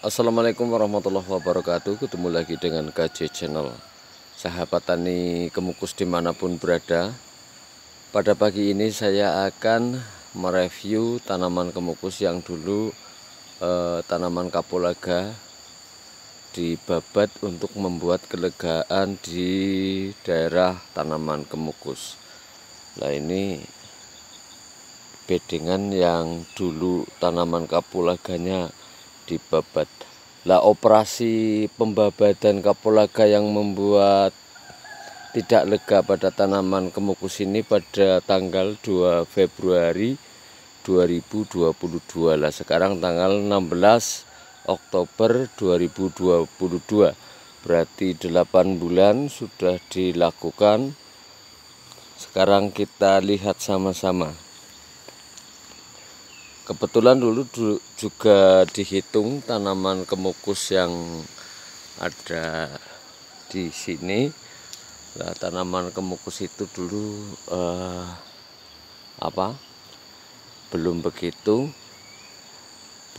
Assalamualaikum warahmatullahi wabarakatuh. Ketemu lagi dengan KJ Channel, sahabat tani kemukus dimanapun berada. Pada pagi ini saya akan mereview tanaman kemukus yang dulu tanaman kapulaga dibabat untuk membuat kelegaan di daerah tanaman kemukus. Nah, ini bedengan yang dulu tanaman kapulaganya dibabat. Lah, operasi pembabadan kapulaga yang membuat tidak lega pada tanaman kemukus ini pada tanggal 2 Februari 2022. Lah, sekarang tanggal 16 Oktober 2022. Berarti 8 bulan sudah dilakukan. Sekarang kita lihat sama-sama. Kebetulan dulu juga dihitung tanaman kemukus yang ada di sini. Nah, tanaman kemukus itu dulu belum begitu,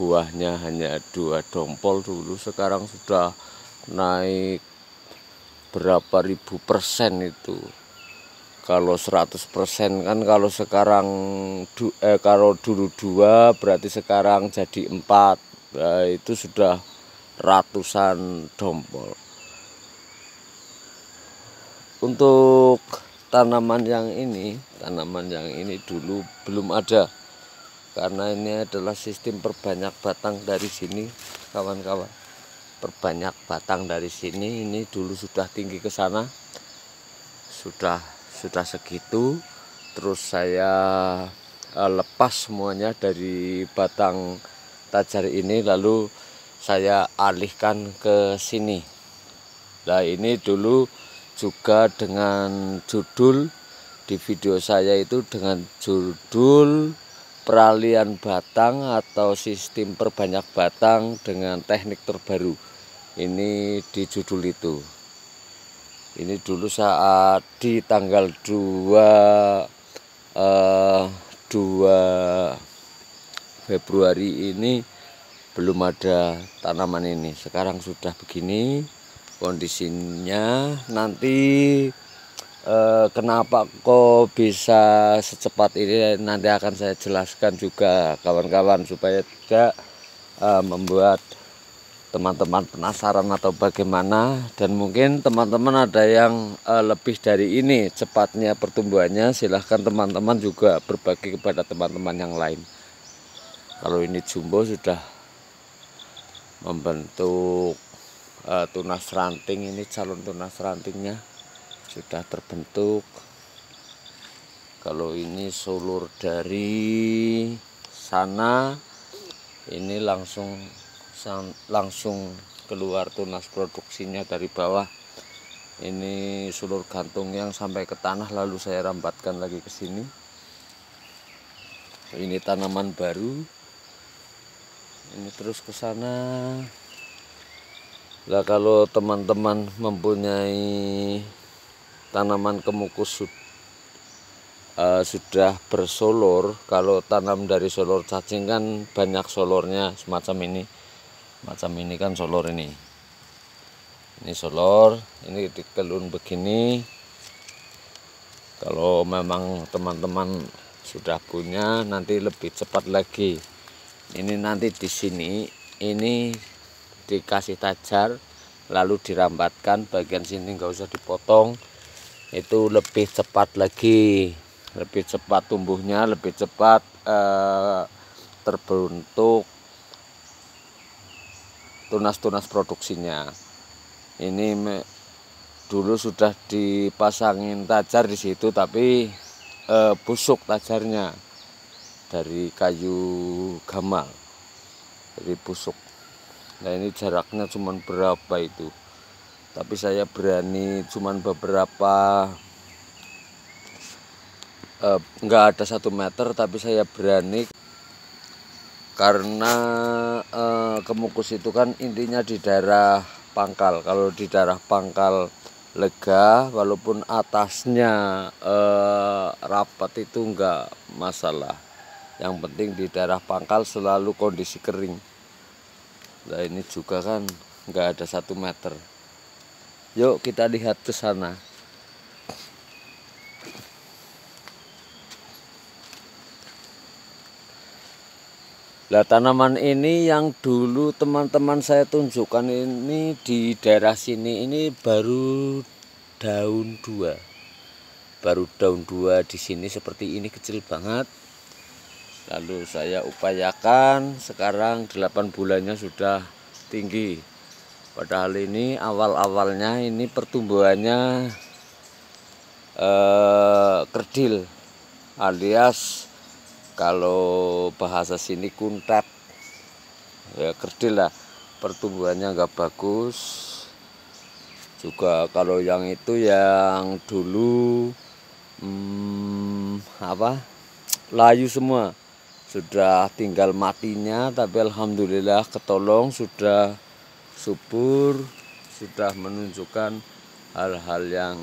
buahnya hanya 2 dompol dulu. Sekarang sudah naik berapa ribu persen itu. Kalau 100% kan, kalau sekarang kalau dulu 2 berarti sekarang jadi 4. Nah, itu sudah ratusan dompol. Untuk tanaman yang ini dulu belum ada, karena ini adalah sistem perbanyak batang dari sini, kawan-kawan. Perbanyak batang dari sini, ini dulu sudah tinggi ke sana, sudah segitu. Terus saya lepas semuanya dari batang tajar ini, lalu saya alihkan ke sini. Nah, ini dulu juga dengan judul di video saya itu dengan judul peralihan batang atau sistem perbanyak batang dengan teknik terbaru. Ini di judul itu. Ini dulu saat di tanggal 2 Februari ini belum ada tanaman ini. Sekarang sudah begini kondisinya. Nanti kenapa kok bisa secepat ini nanti akan saya jelaskan juga, kawan-kawan, supaya tidak membuat teman-teman penasaran atau bagaimana. Dan mungkin teman-teman ada yang lebih dari ini cepatnya pertumbuhannya, silahkan teman-teman juga berbagi kepada teman-teman yang lain. Kalau ini jumbo sudah membentuk tunas ranting, ini calon tunas rantingnya sudah terbentuk. Kalau ini sulur dari sana, ini langsung keluar tunas produksinya dari bawah. Ini sulur gantung yang sampai ke tanah, lalu saya rambatkan lagi ke sini. Ini tanaman baru, ini terus ke sana. Lah, kalau teman-teman mempunyai tanaman kemukus sudah bersolor, kalau tanam dari solor cacing kan banyak solornya semacam ini. Macam ini kan solor ini solor, ini dikelun begini. Kalau memang teman-teman sudah punya, nanti lebih cepat lagi. Ini nanti di sini ini dikasih tajar, lalu dirambatkan bagian sini, nggak usah dipotong. Itu lebih cepat lagi, lebih cepat tumbuhnya, lebih cepat terbentuk tunas-tunas produksinya. Ini dulu sudah dipasangin tajar di situ, tapi busuk tajarnya dari kayu gamal, dari busuk. Nah, ini jaraknya cuman berapa itu, tapi saya berani cuman beberapa, enggak ada 1 meter, tapi saya berani karena kemukus itu kan intinya di daerah pangkal. Kalau di daerah pangkal lega, walaupun atasnya rapat itu enggak masalah. Yang penting di daerah pangkal selalu kondisi kering. Nah ini juga kan nggak ada 1 meter. Yuk kita lihat ke sana. Nah tanaman ini yang dulu teman-teman saya tunjukkan ini di daerah sini, ini baru daun 2. Baru daun 2 di sini seperti ini, kecil banget. Lalu saya upayakan sekarang 8 bulannya sudah tinggi. Padahal ini awal-awalnya ini pertumbuhannya kerdil, alias kalau bahasa sini kuntet, ya kerdil lah, pertumbuhannya nggak bagus. Juga kalau yang itu yang dulu layu semua, sudah tinggal matinya, tapi alhamdulillah ketolong, sudah subur, sudah menunjukkan hal-hal yang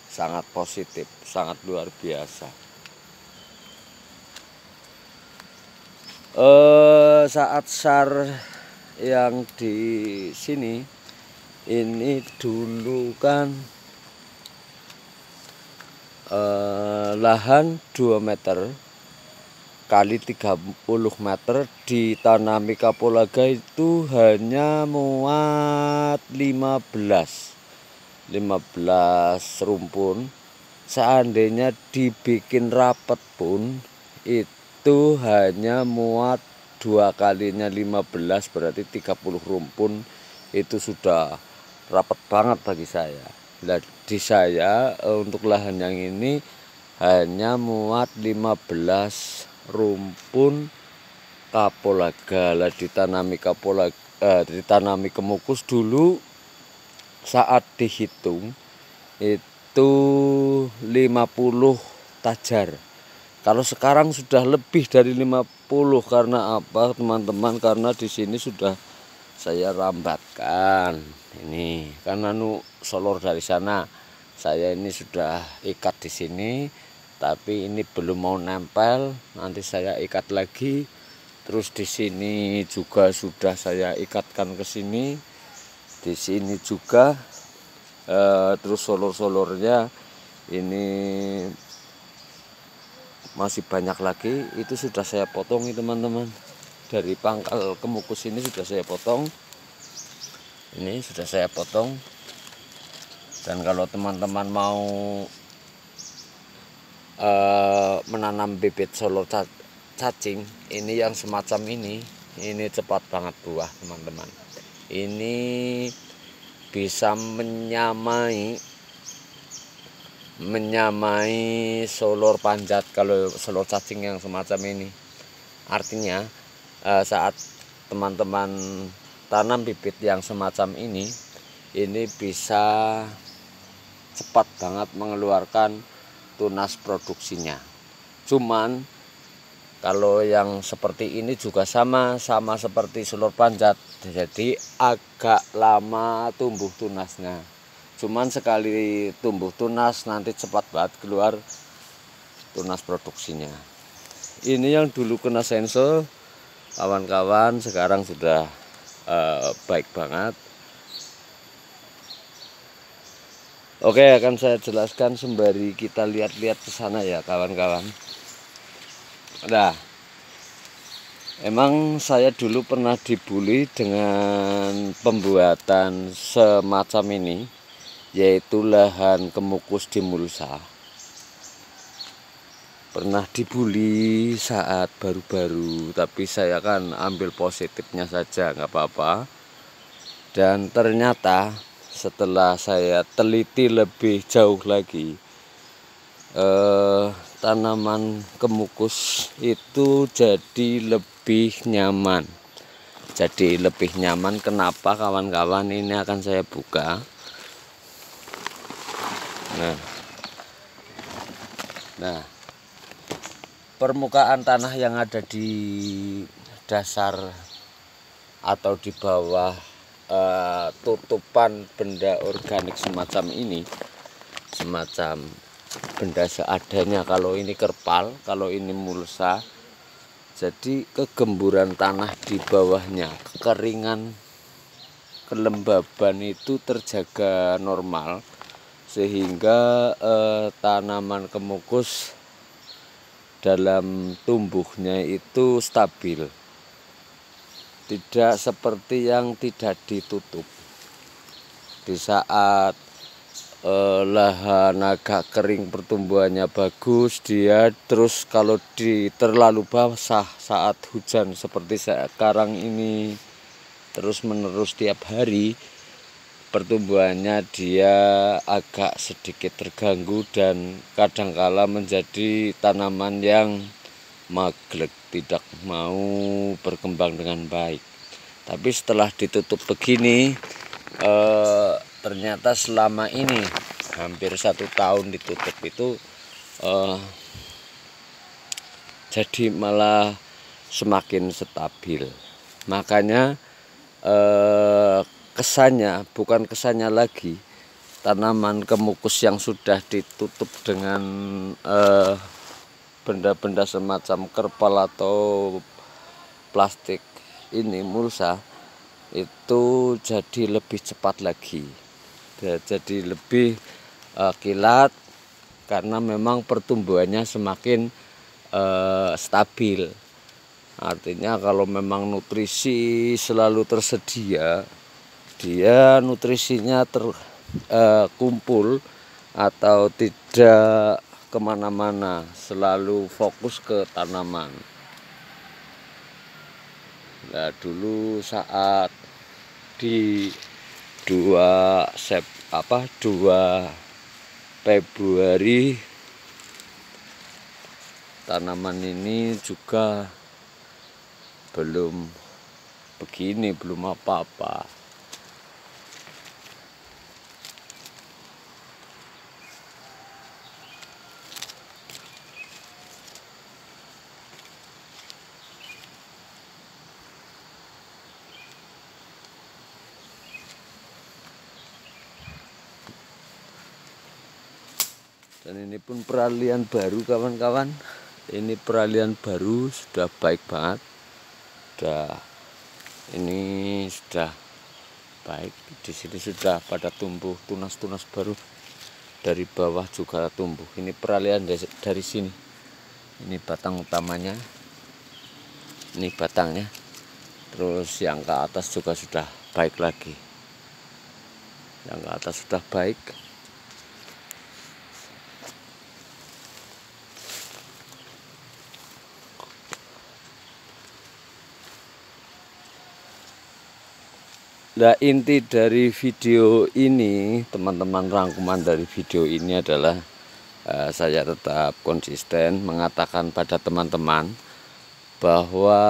sangat positif, sangat luar biasa. Saat SAR yang di sini ini dulu kan lahan 2 meter kali 30 meter, ditanami kapulaga itu hanya muat 15 rumpun. Seandainya dibikin rapet pun itu hanya muat 2 kalinya 15, berarti 30 rumpun. Itu sudah rapat banget bagi saya. Nah, di saya untuk lahan yang ini hanya muat 15 rumpun kapulaga. Lah ditanami ditanami kemukus dulu, saat dihitung itu 50 tajar. Kalau sekarang sudah lebih dari 50. Karena apa, teman-teman? Karena di sini sudah saya rambatkan. Ini karena solor dari sana. Saya ini sudah ikat di sini, tapi ini belum mau nempel. Nanti saya ikat lagi. Terus di sini juga sudah saya ikatkan ke sini. Di sini juga terus solor-solornya ini masih banyak lagi, itu sudah saya potong teman-teman. Dari pangkal kemukus ini sudah saya potong, ini sudah saya potong. Dan kalau teman-teman mau menanam bibit solor cacing, ini yang semacam ini cepat banget buah teman-teman. Ini bisa menyamai solor panjat kalau solor cacing yang semacam ini. Artinya saat teman-teman tanam bibit yang semacam ini bisa cepat banget mengeluarkan tunas produksinya. Cuman kalau yang seperti ini juga sama seperti solor panjat, jadi agak lama tumbuh tunasnya. Cuman sekali tumbuh tunas nanti cepat banget keluar tunas produksinya. Ini yang dulu kena sensor, kawan-kawan, sekarang sudah baik banget. Oke, akan saya jelaskan sembari kita lihat-lihat ke sana ya kawan-kawan. Nah, emang saya dulu pernah dibully dengan pembuatan semacam ini, yaitu lahan kemukus di mulsa. Pernah dibully saat baru-baru, tapi saya kan ambil positifnya saja, nggak apa-apa. Dan ternyata setelah saya teliti lebih jauh lagi, tanaman kemukus itu jadi lebih nyaman. Jadi lebih nyaman, kenapa kawan-kawan? Ini akan saya buka. Nah, permukaan tanah yang ada di dasar atau di bawah tutupan benda organik semacam ini, semacam benda seadanya. Kalau ini kerpal, kalau ini mulsa, Jadi kegemburan tanah di bawahnya, kekeringan, kelembaban itu terjaga normal, sehingga tanaman kemukus dalam tumbuhnya itu stabil, tidak seperti yang tidak ditutup. Di saat lahan agak kering, pertumbuhannya bagus, dia terus kalau terlalu basah saat hujan seperti sekarang ini terus menerus tiap hari, pertumbuhannya dia agak sedikit terganggu dan kadangkala menjadi tanaman yang maglek, tidak mau berkembang dengan baik. Tapi setelah ditutup begini, ternyata selama ini hampir 1 tahun ditutup itu jadi malah semakin stabil. Makanya bukan kesannya lagi tanaman kemukus yang sudah ditutup dengan benda-benda semacam kerpal atau plastik ini, mulsa, itu jadi lebih cepat lagi, jadi lebih kilat, karena memang pertumbuhannya semakin stabil. Artinya kalau memang nutrisi selalu tersedia, dia nutrisinya terkumpul atau tidak kemana-mana, selalu fokus ke tanaman. Nah, dulu saat di 2 Februari tanaman ini juga belum begini, belum apa-apa. Dan ini pun peralihan baru, kawan-kawan. Ini peralihan baru, sudah baik banget. Ini sudah baik. Di sini sudah pada tumbuh tunas-tunas baru. Dari bawah juga tumbuh. Ini peralihan dari sini. Ini batang utamanya. Ini batangnya. Terus yang ke atas juga sudah baik lagi. Yang ke atas sudah baik. Nah, inti dari video ini, teman-teman, rangkuman dari video ini adalah saya tetap konsisten mengatakan pada teman-teman bahwa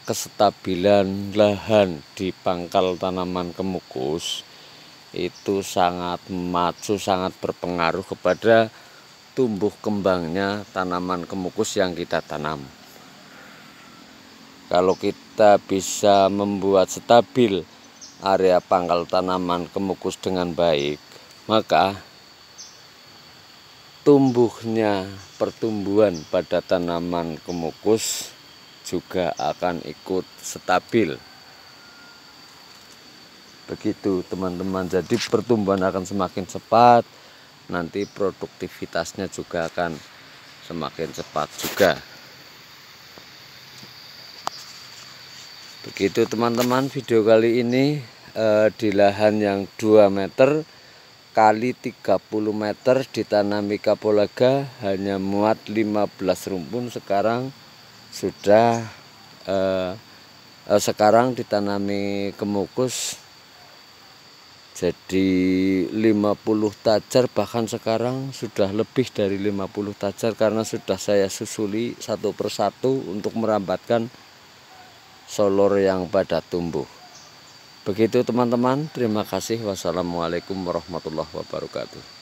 kestabilan lahan di pangkal tanaman kemukus itu sangat maju, sangat berpengaruh kepada tumbuh kembangnya tanaman kemukus yang kita tanam. Kalau kita bisa membuat stabil area pangkal tanaman kemukus dengan baik, maka pertumbuhan pada tanaman kemukus juga akan ikut stabil. Begitu, teman-teman. Jadi pertumbuhan akan semakin cepat, nanti produktivitasnya juga akan semakin cepat juga. Begitu, teman-teman, video kali ini di lahan yang 2 meter kali 30 meter ditanami kapulaga, hanya muat 15 rumpun. Sekarang sudah sekarang ditanami kemukus jadi 50 tajar, bahkan sekarang sudah lebih dari 50 tajar karena sudah saya susuli satu persatu untuk merambatkan solor yang pada tumbuh. Begitu, teman-teman, terima kasih. Wassalamualaikum warahmatullahi wabarakatuh.